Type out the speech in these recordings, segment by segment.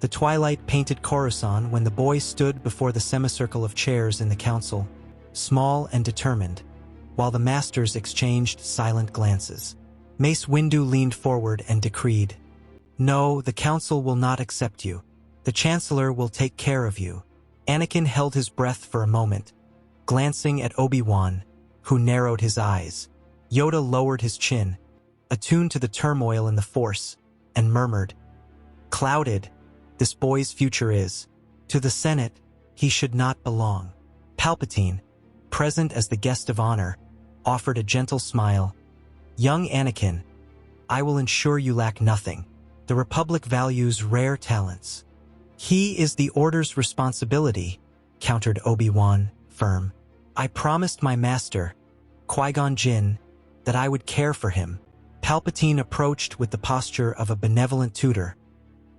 The twilight painted Coruscant when the boy stood before the semicircle of chairs in the council, small and determined, while the masters exchanged silent glances. Mace Windu leaned forward and decreed, "No, the council will not accept you. The Chancellor will take care of you." Anakin held his breath for a moment, glancing at Obi-Wan, who narrowed his eyes. Yoda lowered his chin, attuned to the turmoil in the Force, and murmured, "Clouded, this boy's future is. To the Senate, he should not belong." Palpatine, present as the guest of honor, offered a gentle smile. "Young Anakin, I will ensure you lack nothing. The Republic values rare talents." "He is the Order's responsibility," countered Obi-Wan, firm. "I promised my master, Qui-Gon Jinn, that I would care for him." Palpatine approached with the posture of a benevolent tutor,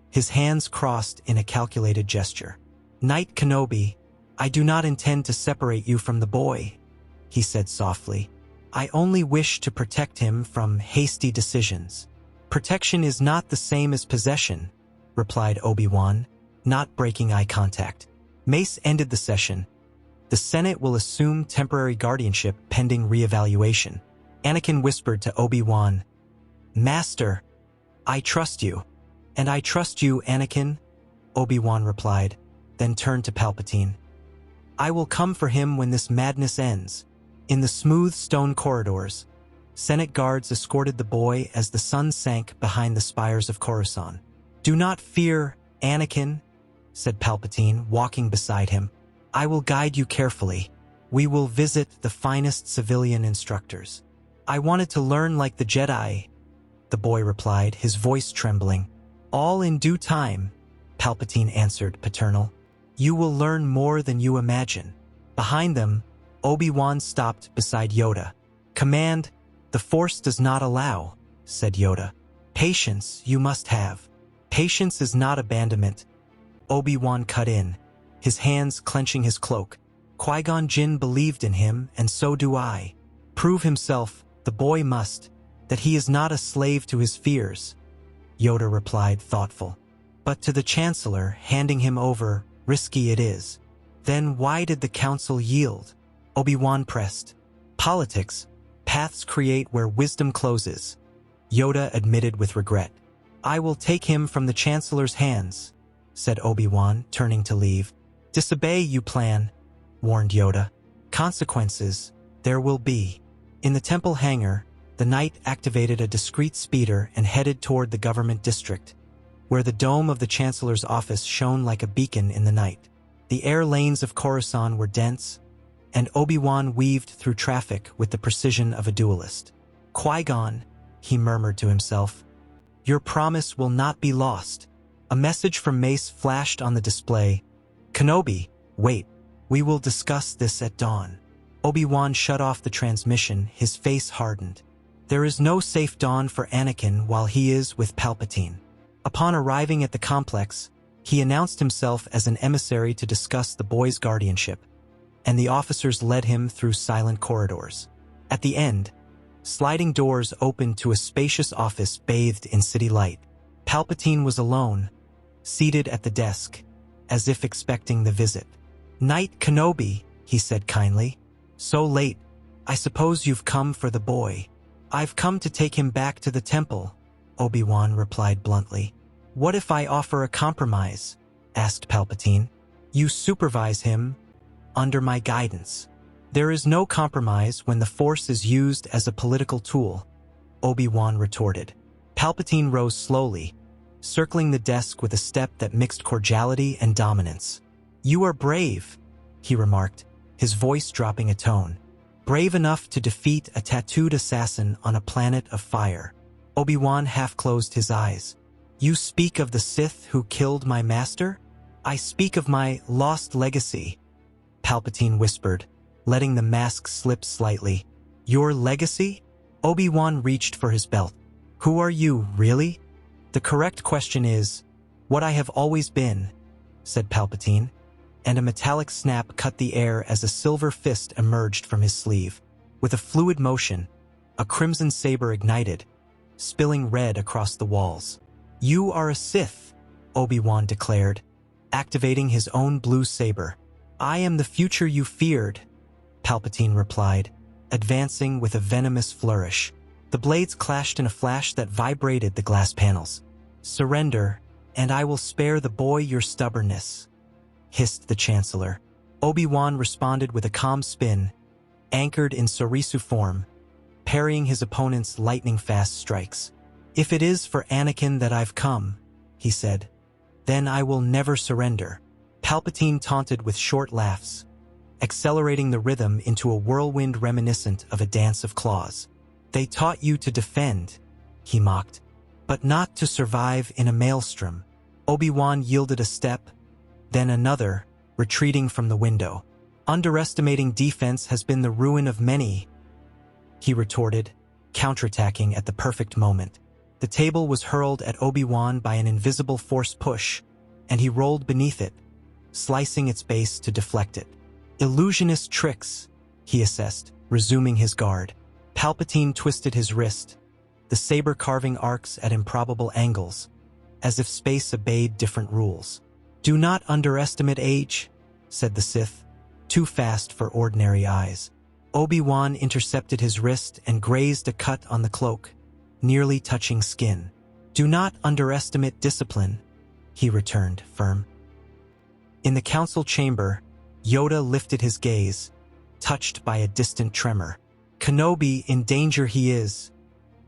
his hands crossed in a calculated gesture. "Knight Kenobi, I do not intend to separate you from the boy," he said softly. "I only wish to protect him from hasty decisions." "Protection is not the same as possession," replied Obi-Wan, not breaking eye contact. Mace ended the session. "The Senate will assume temporary guardianship pending re-evaluation." Anakin whispered to Obi-Wan, "Master, I trust you." "And I trust you, Anakin," Obi-Wan replied, then turned to Palpatine. "I will come for him when this madness ends." In the smooth stone corridors, Senate guards escorted the boy as the sun sank behind the spires of Coruscant. "Do not fear, Anakin," said Palpatine, walking beside him. "I will guide you carefully. We will visit the finest civilian instructors." "I wanted to learn like the Jedi," the boy replied, his voice trembling. "All in due time," Palpatine answered, paternal. "You will learn more than you imagine." Behind them, Obi-Wan stopped beside Yoda. "Command, the Force does not allow," said Yoda. "Patience you must have." "Patience is not abandonment," Obi-Wan cut in, his hands clenching his cloak. "Qui-Gon Jinn believed in him, and so do I. Prove himself, the boy must, that he is not a slave to his fears," Yoda replied, thoughtful. "But to the Chancellor, handing him over, risky it is." "Then why did the Council yield?" Obi-Wan pressed. "Politics, paths create where wisdom closes," Yoda admitted with regret. "I will take him from the Chancellor's hands," said Obi-Wan, turning to leave. "Disobey, you plan," warned Yoda. "Consequences, there will be." In the temple hangar, the knight activated a discreet speeder and headed toward the government district, where the dome of the Chancellor's office shone like a beacon in the night. The air lanes of Coruscant were dense, and Obi-Wan weaved through traffic with the precision of a duelist. "Qui-Gon," he murmured to himself, "your promise will not be lost." A message from Mace flashed on the display. "Kenobi, wait. We will discuss this at dawn." Obi-Wan shut off the transmission, his face hardened. There is no safe dawn for Anakin while he is with Palpatine. Upon arriving at the complex, he announced himself as an emissary to discuss the boy's guardianship, and the officers led him through silent corridors. At the end, sliding doors opened to a spacious office bathed in city light. Palpatine was alone, seated at the desk, as if expecting the visit. "Knight Kenobi," he said kindly. "So late. I suppose you've come for the boy." "I've come to take him back to the temple," Obi-Wan replied bluntly. "What if I offer a compromise?" asked Palpatine. "You supervise him under my guidance." "There is no compromise when the Force is used as a political tool," Obi-Wan retorted. Palpatine rose slowly, circling the desk with a step that mixed cordiality and dominance. "You are brave," he remarked, his voice dropping a tone. "Brave enough to defeat a tattooed assassin on a planet of fire." Obi-Wan half closed his eyes. "You speak of the Sith who killed my master?" "I speak of my lost legacy," Palpatine whispered, letting the mask slip slightly. "Your legacy?" Obi-Wan reached for his belt. "Who are you, really?" "The correct question is, what I have always been," said Palpatine, and a metallic snap cut the air as a silver fist emerged from his sleeve. With a fluid motion, a crimson saber ignited, spilling red across the walls. "You are a Sith," Obi-Wan declared, activating his own blue saber. I am the future you feared, Palpatine replied, advancing with a venomous flourish. The blades clashed in a flash that vibrated the glass panels. Surrender, and I will spare the boy your stubbornness, hissed the Chancellor. Obi-Wan responded with a calm spin, anchored in Sorisu form, parrying his opponent's lightning-fast strikes. If it is for Anakin that I've come, he said, then I will never surrender. Palpatine taunted with short laughs, accelerating the rhythm into a whirlwind reminiscent of a dance of claws. They taught you to defend, he mocked, but not to survive in a maelstrom. Obi-Wan yielded a step, then another, retreating from the window. Underestimating defense has been the ruin of many, he retorted, counterattacking at the perfect moment. The table was hurled at Obi-Wan by an invisible force push, and he rolled beneath it, slicing its base to deflect it. Illusionist tricks, he assessed, resuming his guard. Palpatine twisted his wrist, the saber carving arcs at improbable angles, as if space obeyed different rules. Do not underestimate age, said the Sith, too fast for ordinary eyes. Obi-Wan intercepted his wrist and grazed a cut on the cloak, nearly touching skin. Do not underestimate discipline, he returned, firm. In the council chamber, Yoda lifted his gaze, touched by a distant tremor. Kenobi, in danger he is,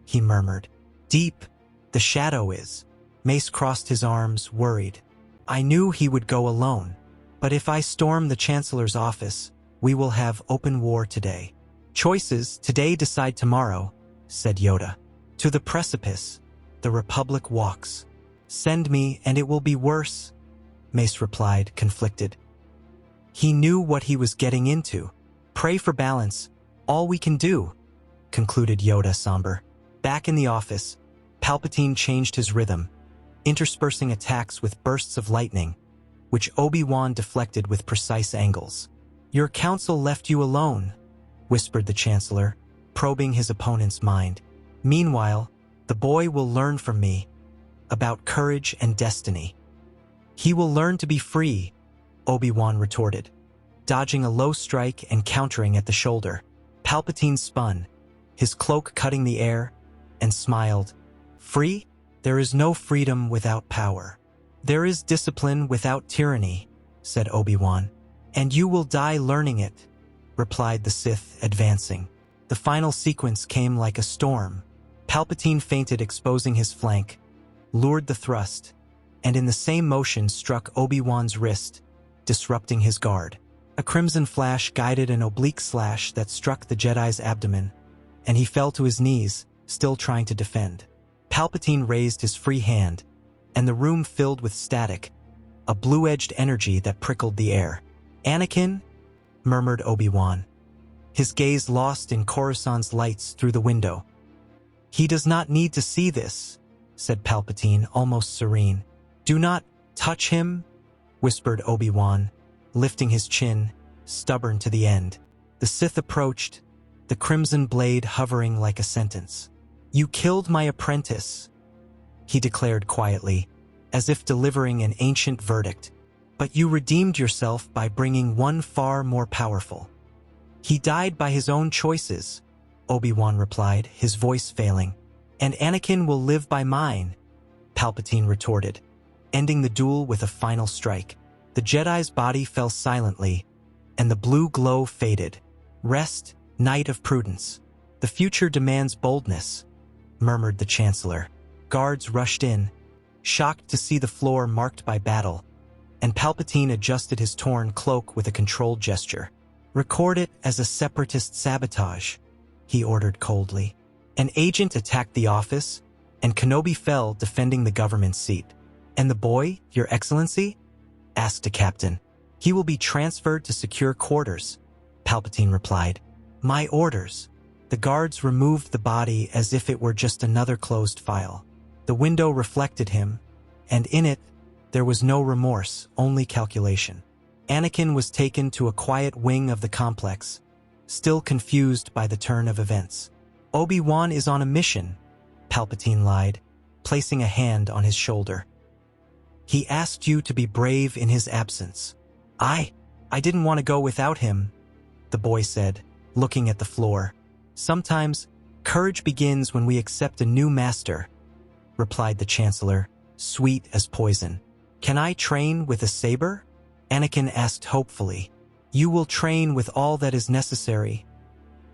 he murmured. Deep, the shadow is. Mace crossed his arms, worried. I knew he would go alone, but if I storm the Chancellor's office, we will have open war today. Choices today decide tomorrow, said Yoda. To the precipice, the Republic walks. Send me and it will be worse, Mace replied, conflicted. He knew what he was getting into. Pray for balance, all we can do, concluded Yoda, somber. Back in the office, Palpatine changed his rhythm, interspersing attacks with bursts of lightning, which Obi-Wan deflected with precise angles. Your council left you alone, whispered the Chancellor, probing his opponent's mind. Meanwhile, the boy will learn from me about courage and destiny. He will learn to be free, Obi-Wan retorted, dodging a low strike and countering at the shoulder. Palpatine spun, his cloak cutting the air, and smiled. Free? There is no freedom without power. There is discipline without tyranny, said Obi-Wan. And you will die learning it, replied the Sith, advancing. The final sequence came like a storm. Palpatine feinted, exposing his flank, lured the thrust, and in the same motion struck Obi-Wan's wrist, disrupting his guard. A crimson flash guided an oblique slash that struck the Jedi's abdomen, and he fell to his knees, still trying to defend. Palpatine raised his free hand, and the room filled with static, a blue-edged energy that prickled the air. Anakin, murmured Obi-Wan, his gaze lost in Coruscant's lights through the window. He does not need to see this, said Palpatine, almost serene. Do not touch him, whispered Obi-Wan, lifting his chin, stubborn to the end. The Sith approached, the crimson blade hovering like a sentence. You killed my apprentice, he declared quietly, as if delivering an ancient verdict. But you redeemed yourself by bringing one far more powerful. He died by his own choices, Obi-Wan replied, his voice failing. And Anakin will live by mine, Palpatine retorted, ending the duel with a final strike. The Jedi's body fell silently, and the blue glow faded. Rest, Knight of Prudence. The future demands boldness, murmured the Chancellor. Guards rushed in, shocked to see the floor marked by battle, and Palpatine adjusted his torn cloak with a controlled gesture. Record it as a separatist sabotage, he ordered coldly. An agent attacked the office, and Kenobi fell defending the government seat. And the boy, Your Excellency? Asked a captain. He will be transferred to secure quarters, Palpatine replied. My orders. The guards removed the body as if it were just another closed file. The window reflected him, and in it, there was no remorse, only calculation. Anakin was taken to a quiet wing of the complex, still confused by the turn of events. Obi-Wan is on a mission, Palpatine lied, placing a hand on his shoulder. He asked you to be brave in his absence. I didn't want to go without him, the boy said, looking at the floor. Sometimes, courage begins when we accept a new master, replied the Chancellor, sweet as poison. Can I train with a saber? Anakin asked hopefully. You will train with all that is necessary,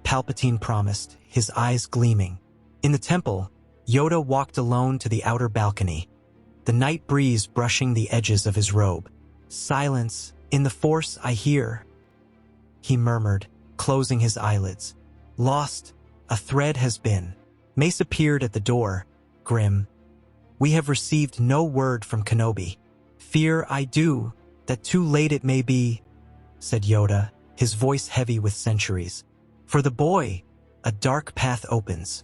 Palpatine promised, his eyes gleaming. In the temple, Yoda walked alone to the outer balcony, the night breeze brushing the edges of his robe. Silence, in the Force I hear, he murmured, closing his eyelids. Lost, a thread has been. Mace appeared at the door, grim. We have received no word from Kenobi. Fear I do, that too late it may be, said Yoda, his voice heavy with centuries. For the boy, a dark path opens.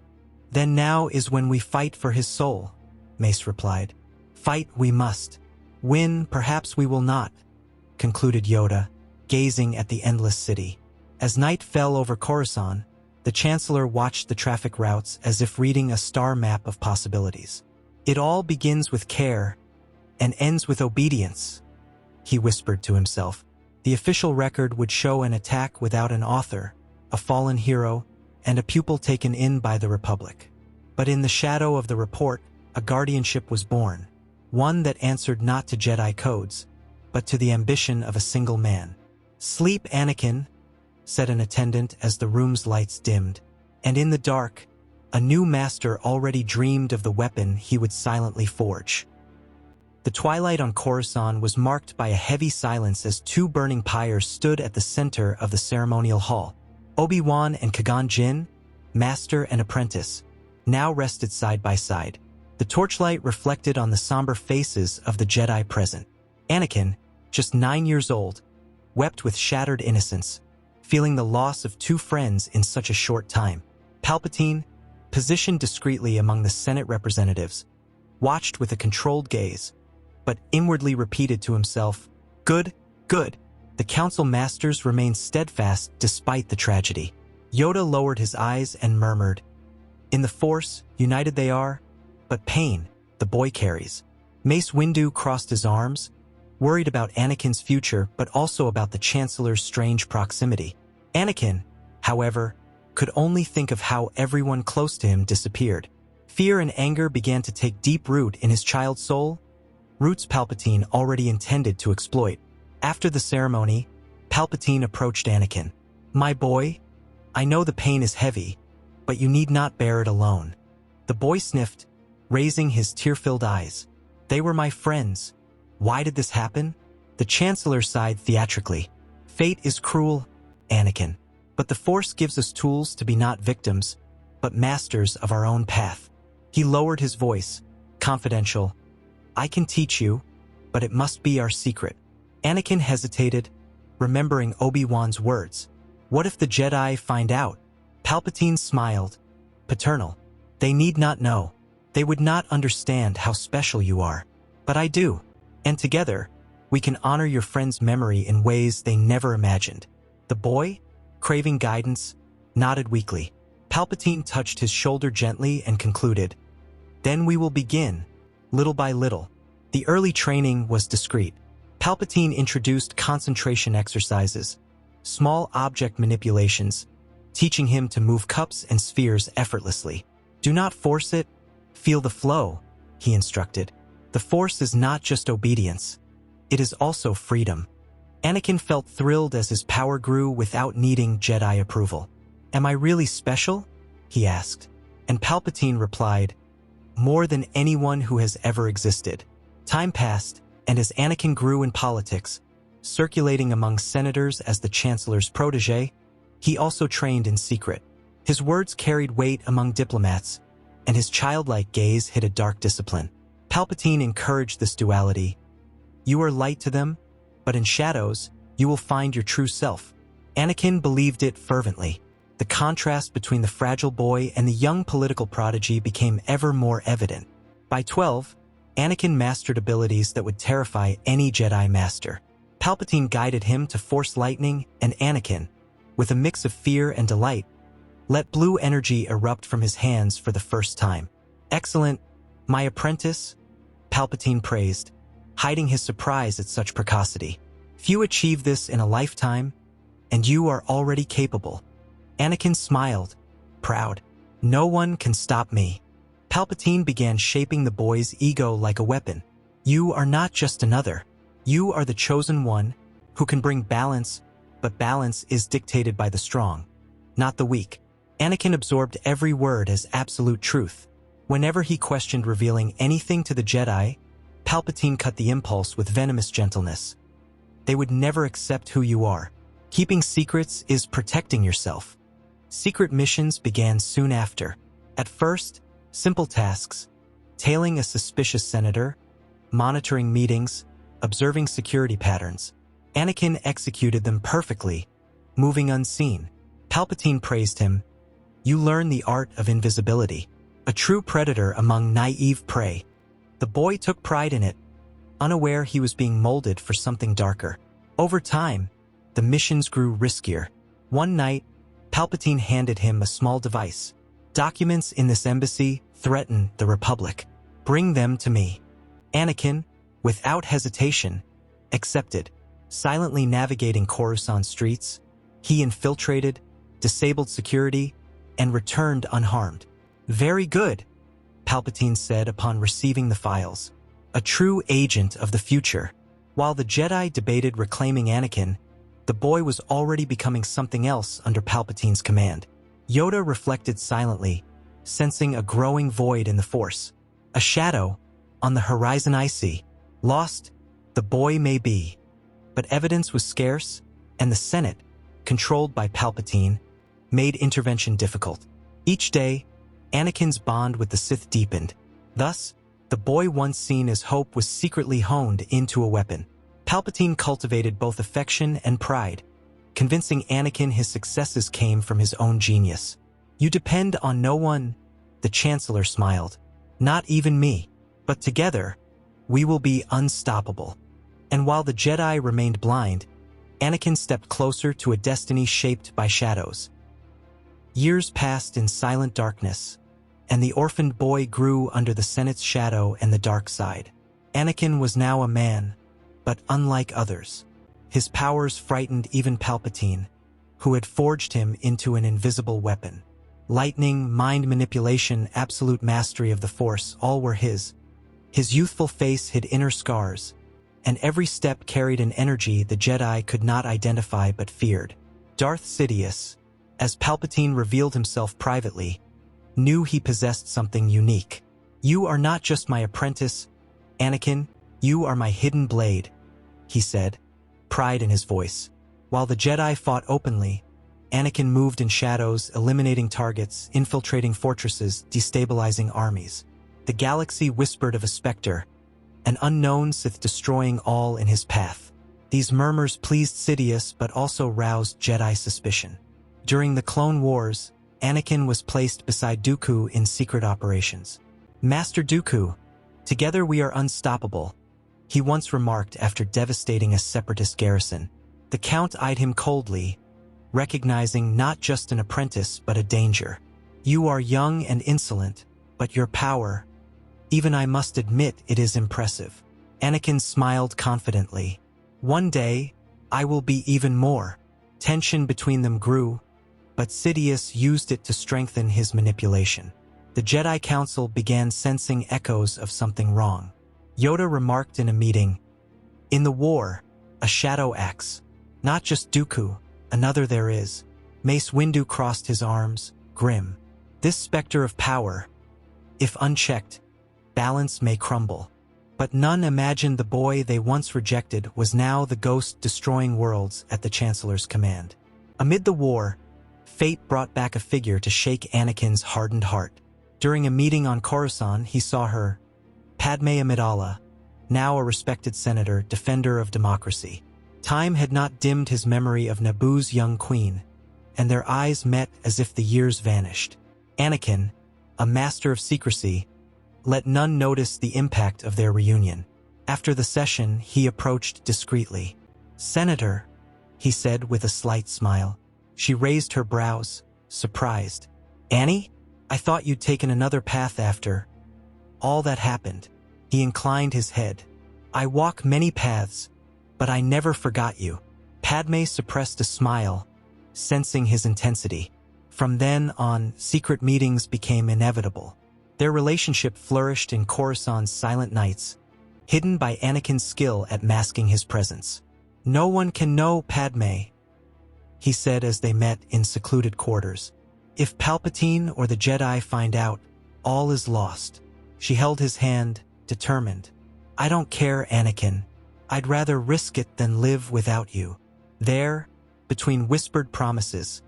Then now is when we fight for his soul, Mace replied. Fight we must. Win perhaps we will not, concluded Yoda, gazing at the endless city. As night fell over Coruscant, the Chancellor watched the traffic routes as if reading a star map of possibilities. It all begins with care and ends with obedience, he whispered to himself. The official record would show an attack without an author, a fallen hero, and a pupil taken in by the Republic. But in the shadow of the report, a guardianship was born, one that answered not to Jedi codes, but to the ambition of a single man. Sleep, Anakin, said an attendant as the room's lights dimmed, and in the dark, a new master already dreamed of the weapon he would silently forge. The twilight on Coruscant was marked by a heavy silence as two burning pyres stood at the center of the ceremonial hall. Obi-Wan and Qui-Gon Jinn, master and apprentice, now rested side by side. The torchlight reflected on the somber faces of the Jedi present. Anakin, just 9 years old, wept with shattered innocence, feeling the loss of two friends in such a short time. Palpatine, positioned discreetly among the Senate representatives, watched with a controlled gaze, but inwardly repeated to himself, Good, good. The council masters remained steadfast despite the tragedy. Yoda lowered his eyes and murmured, In the Force, united they are, but pain, the boy carries. Mace Windu crossed his arms, worried about Anakin's future but also about the Chancellor's strange proximity. Anakin, however, could only think of how everyone close to him disappeared. Fear and anger began to take deep root in his child's soul, roots Palpatine already intended to exploit. After the ceremony, Palpatine approached Anakin. My boy, I know the pain is heavy, but you need not bear it alone. The boy sniffed, raising his tear-filled eyes. They were my friends. Why did this happen? The Chancellor sighed theatrically. Fate is cruel, Anakin. But the Force gives us tools to be not victims, but masters of our own path. He lowered his voice, confidential. I can teach you, but it must be our secret. Anakin hesitated, remembering Obi-Wan's words. What if the Jedi find out? Palpatine smiled, paternal. They need not know. They would not understand how special you are. But I do. And together, we can honor your friend's memory in ways they never imagined. The boy, craving guidance, nodded weakly. Palpatine touched his shoulder gently and concluded, Then we will begin, little by little. The early training was discreet. Palpatine introduced concentration exercises, small object manipulations, teaching him to move cups and spheres effortlessly. Do not force it, feel the flow, he instructed. The Force is not just obedience, it is also freedom. Anakin felt thrilled as his power grew without needing Jedi approval. Am I really special? He asked. And Palpatine replied, More than anyone who has ever existed. Time passed, and as Anakin grew in politics, circulating among senators as the Chancellor's protege, he also trained in secret. His words carried weight among diplomats, and his childlike gaze hid a dark discipline. Palpatine encouraged this duality. You are light to them, but in shadows, you will find your true self. Anakin believed it fervently. The contrast between the fragile boy and the young political prodigy became ever more evident. By 12, Anakin mastered abilities that would terrify any Jedi master. Palpatine guided him to Force lightning, and Anakin, with a mix of fear and delight, let blue energy erupt from his hands for the first time. Excellent, my apprentice, Palpatine praised. hiding his surprise at such precocity. Few achieve this in a lifetime, and you are already capable. Anakin smiled, proud. No one can stop me. Palpatine began shaping the boy's ego like a weapon. You are not just another. You are the chosen one who can bring balance, but balance is dictated by the strong, not the weak. Anakin absorbed every word as absolute truth. Whenever he questioned revealing anything to the Jedi, Palpatine cut the impulse with venomous gentleness. They would never accept who you are. Keeping secrets is protecting yourself. Secret missions began soon after. At first, simple tasks, tailing a suspicious senator, monitoring meetings, observing security patterns. Anakin executed them perfectly, moving unseen. Palpatine praised him. You learn the art of invisibility, a true predator among naive prey. The boy took pride in it, unaware he was being molded for something darker. Over time, the missions grew riskier. One night, Palpatine handed him a small device. Documents in this embassy threaten the Republic. Bring them to me. Anakin, without hesitation, accepted. Silently navigating Coruscant streets, he infiltrated, disabled security, and returned unharmed. Very good, Palpatine said upon receiving the files. A true agent of the future. While the Jedi debated reclaiming Anakin, the boy was already becoming something else under Palpatine's command. Yoda reflected silently, sensing a growing void in the Force. A shadow, on the horizon I see. Lost, the boy may be. But evidence was scarce, and the Senate, controlled by Palpatine, made intervention difficult. Each day, Anakin's bond with the Sith deepened. Thus, the boy once seen as hope was secretly honed into a weapon. Palpatine cultivated both affection and pride, convincing Anakin his successes came from his own genius. You depend on no one, the Chancellor smiled. Not even me. But together, we will be unstoppable. And while the Jedi remained blind, Anakin stepped closer to a destiny shaped by shadows. Years passed in silent darkness, and the orphaned boy grew under the Senate's shadow and the dark side. Anakin was now a man, but unlike others. His powers frightened even Palpatine, who had forged him into an invisible weapon. Lightning, mind manipulation, absolute mastery of the Force, all were his. His youthful face hid inner scars, and every step carried an energy the Jedi could not identify but feared. Darth Sidious, as Palpatine revealed himself privately, knew he possessed something unique. You are not just my apprentice, Anakin, you are my hidden blade, he said, pride in his voice. While the Jedi fought openly, Anakin moved in shadows, eliminating targets, infiltrating fortresses, destabilizing armies. The galaxy whispered of a specter, an unknown Sith destroying all in his path. These murmurs pleased Sidious but also roused Jedi suspicion. During the Clone Wars, Anakin was placed beside Dooku in secret operations. Master Dooku, together we are unstoppable, he once remarked after devastating a separatist garrison. The Count eyed him coldly, recognizing not just an apprentice but a danger. You are young and insolent, but your power, even I must admit it is impressive. Anakin smiled confidently. One day, I will be even more. Tension between them grew, but Sidious used it to strengthen his manipulation. The Jedi Council began sensing echoes of something wrong. Yoda remarked in a meeting, in the war, a shadow acts. Not just Dooku, another there is. Mace Windu crossed his arms, grim. This specter of power, if unchecked, balance may crumble. But none imagined the boy they once rejected was now the ghost destroying worlds at the Chancellor's command. Amid the war, fate brought back a figure to shake Anakin's hardened heart. During a meeting on Coruscant, he saw her, Padme Amidala, now a respected senator, defender of democracy. Time had not dimmed his memory of Naboo's young queen, and their eyes met as if the years vanished. Anakin, a master of secrecy, let none notice the impact of their reunion. After the session, he approached discreetly. Senator, he said with a slight smile. She raised her brows, surprised. Annie? I thought you'd taken another path after all that happened. He inclined his head. I walk many paths, but I never forgot you. Padme suppressed a smile, sensing his intensity. From then on, secret meetings became inevitable. Their relationship flourished in Coruscant's silent nights, hidden by Anakin's skill at masking his presence. "No one can know, Padme," he said as they met in secluded quarters. "If Palpatine or the Jedi find out, all is lost." She held his hand, determined. "I don't care, Anakin. I'd rather risk it than live without you." There, between whispered promises,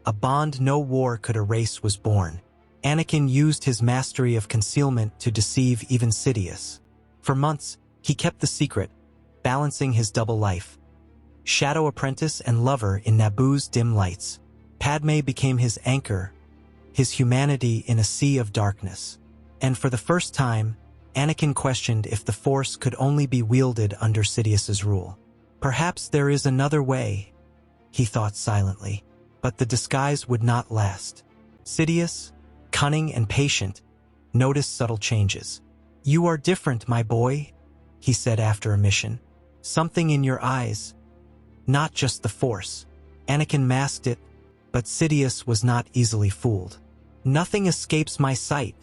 a bond no war could erase was born. Anakin used his mastery of concealment to deceive even Sidious. For months, he kept the secret, balancing his double life. Shadow apprentice and lover in Naboo's dim lights. Padme became his anchor, his humanity in a sea of darkness. And for the first time, Anakin questioned if the Force could only be wielded under Sidious's rule. Perhaps there is another way, he thought silently. But the disguise would not last. Sidious, cunning and patient, noticed subtle changes. "You are different, my boy," he said after a mission. "Something in your eyes. Not just the Force." Anakin masked it, but Sidious was not easily fooled. "Nothing escapes my sight,"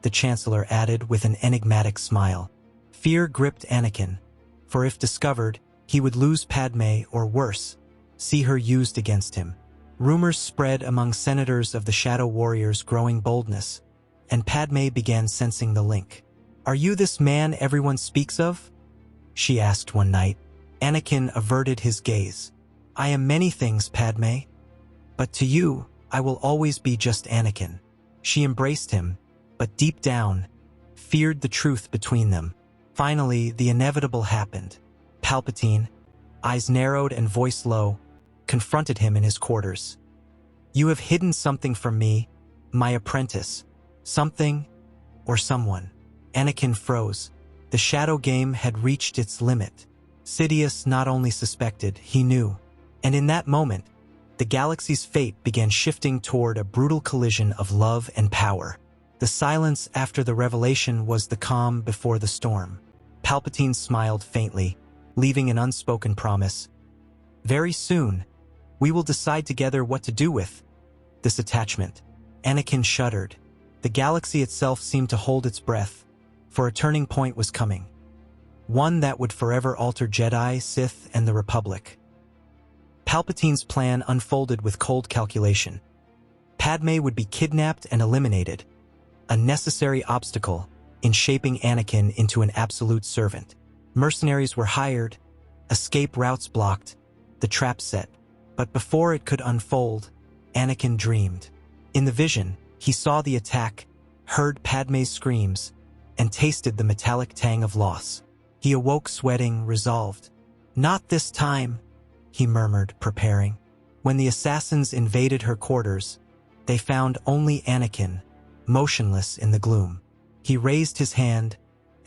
the Chancellor added with an enigmatic smile. Fear gripped Anakin, for if discovered, he would lose Padme or worse, see her used against him. Rumors spread among senators of the Shadow Warrior's growing boldness, and Padme began sensing the link. "Are you this man everyone speaks of?" she asked one night. Anakin averted his gaze. "I am many things, Padme. But to you, I will always be just Anakin." She embraced him, but deep down, feared the truth between them. Finally, the inevitable happened. Palpatine, eyes narrowed and voice low, confronted him in his quarters. "You have hidden something from me, my apprentice. Something or someone." Anakin froze. The shadow game had reached its limit. Sidious not only suspected, he knew. And in that moment, the galaxy's fate began shifting toward a brutal collision of love and power. The silence after the revelation was the calm before the storm. Palpatine smiled faintly, leaving an unspoken promise. "Very soon, we will decide together what to do with this attachment." Anakin shuddered. The galaxy itself seemed to hold its breath, for a turning point was coming. One that would forever alter Jedi, Sith, and the Republic. Palpatine's plan unfolded with cold calculation. Padme would be kidnapped and eliminated, a necessary obstacle in shaping Anakin into an absolute servant. Mercenaries were hired, escape routes blocked, the trap set. But before it could unfold, Anakin dreamed. In the vision, he saw the attack, heard Padme's screams, and tasted the metallic tang of loss. He awoke sweating, resolved. "Not this time," he murmured, preparing. When the assassins invaded her quarters, they found only Anakin, motionless in the gloom. He raised his hand,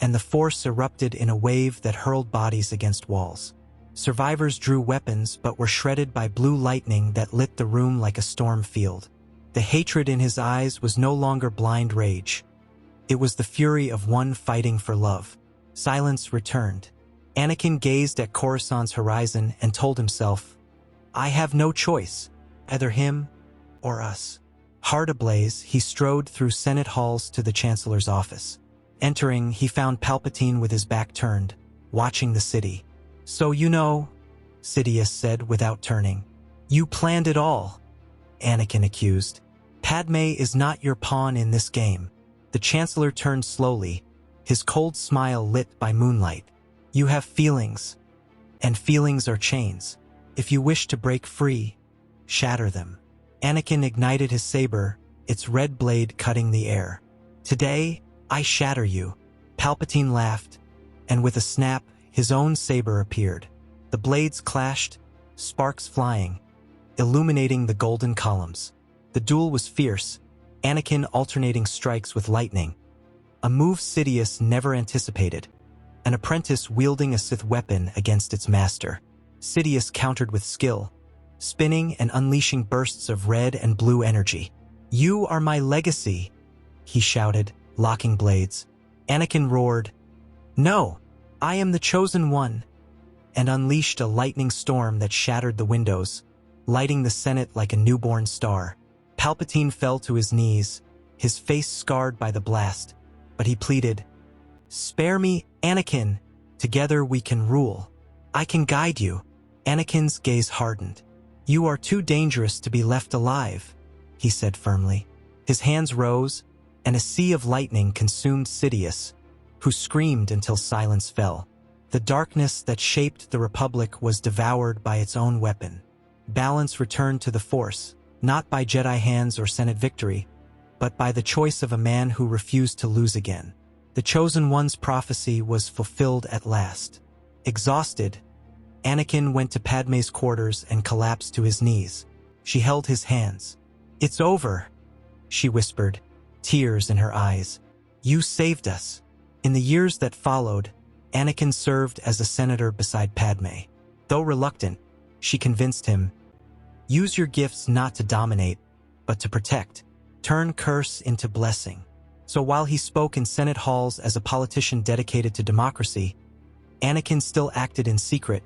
and the Force erupted in a wave that hurled bodies against walls. Survivors drew weapons but were shredded by blue lightning that lit the room like a storm field. The hatred in his eyes was no longer blind rage. It was the fury of one fighting for love. Silence returned. Anakin gazed at Coruscant's horizon and told himself, "I have no choice, either him or us." Heart ablaze, he strode through Senate halls to the Chancellor's office. Entering, he found Palpatine with his back turned, watching the city. "So you know," Sidious said without turning. "You planned it all," Anakin accused. "Padme is not your pawn in this game." The Chancellor turned slowly, his cold smile lit by moonlight. "You have feelings, and feelings are chains. If you wish to break free, shatter them." Anakin ignited his saber, its red blade cutting the air. "Today, I shatter you." Palpatine laughed, and with a snap, his own saber appeared. The blades clashed, sparks flying, illuminating the golden columns. The duel was fierce, Anakin alternating strikes with lightning, a move Sidious never anticipated, an apprentice wielding a Sith weapon against its master. Sidious countered with skill, spinning and unleashing bursts of red and blue energy. "You are my legacy," he shouted, locking blades. Anakin roared, "No, I am the chosen one," and unleashed a lightning storm that shattered the windows, lighting the Senate like a newborn star. Palpatine fell to his knees, his face scarred by the blast, but he pleaded, "Spare me, Anakin. Together we can rule. I can guide you." Anakin's gaze hardened. "You are too dangerous to be left alive," he said firmly. His hands rose, and a sea of lightning consumed Sidious, who screamed until silence fell. The darkness that shaped the Republic was devoured by its own weapon. Balance returned to the Force, not by Jedi hands or Senate victory, but by the choice of a man who refused to lose again. The Chosen One's prophecy was fulfilled at last. Exhausted, Anakin went to Padme's quarters and collapsed to his knees. She held his hands. "It's over," she whispered, tears in her eyes. "You saved us." In the years that followed, Anakin served as a senator beside Padme. Though reluctant, she convinced him, "Use your gifts not to dominate, but to protect. Turn curse into blessing." So while he spoke in Senate halls as a politician dedicated to democracy, Anakin still acted in secret,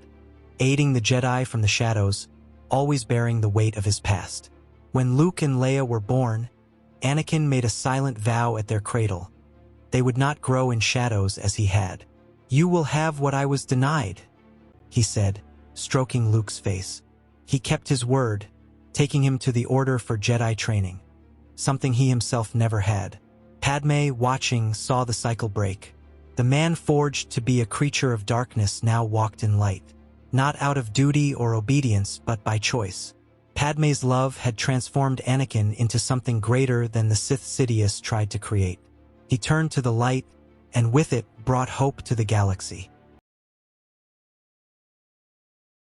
aiding the Jedi from the shadows, always bearing the weight of his past. When Luke and Leia were born, Anakin made a silent vow at their cradle. They would not grow in shadows as he had. "You will have what I was denied," he said, stroking Luke's face. He kept his word, taking him to the Order for Jedi training, something he himself never had. Padme, watching, saw the cycle break. The man forged to be a creature of darkness now walked in light, not out of duty or obedience, but by choice. Padme's love had transformed Anakin into something greater than the Sith Sidious tried to create. He turned to the light, and with it brought hope to the galaxy.